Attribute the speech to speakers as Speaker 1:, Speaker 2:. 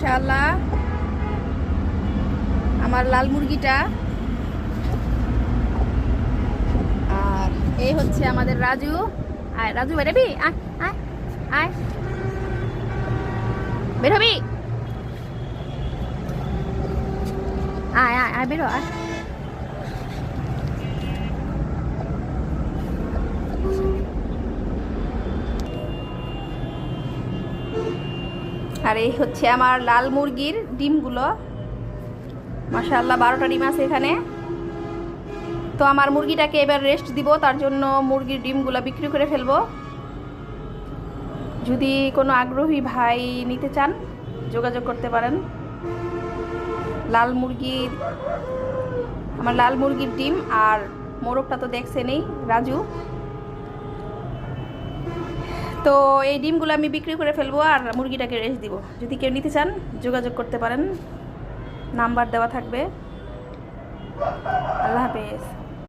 Speaker 1: মাশাআল্লাহ আমার লাল মুরগিটা। আর এই হচ্ছে আমাদের রাজু। আয় রাজু, বেরোবি? আয় আয় আয়, বেরোবি? আয় আয় আয়, বেরো আয়। আর এই হচ্ছে আমার লাল মুরগির ডিমগুলো। মাশাআল্লাহ 12টা ডিম আছে এখানে। তো আমার মুরগিটাকে এবার রেস্ট দিব, তার জন্য মুরগির ডিমগুলো বিক্রি করে ফেলবো। যদি কোনো আগ্রহী ভাই নিতে চান যোগাযোগ করতে পারেন। লাল মুরগির, আমার লাল মুরগির ডিম আর মোরগটা তো দেখছেনই, রাজু। তো এই ডিমগুলো আমি বিক্রি করে ফেলবো আর মুরগিটাকে রেস্ট দিব। যদি কেউ নিতে চান যোগাযোগ করতে পারেন, নাম্বার দেওয়া থাকবে। আল্লাহ হাফেজ।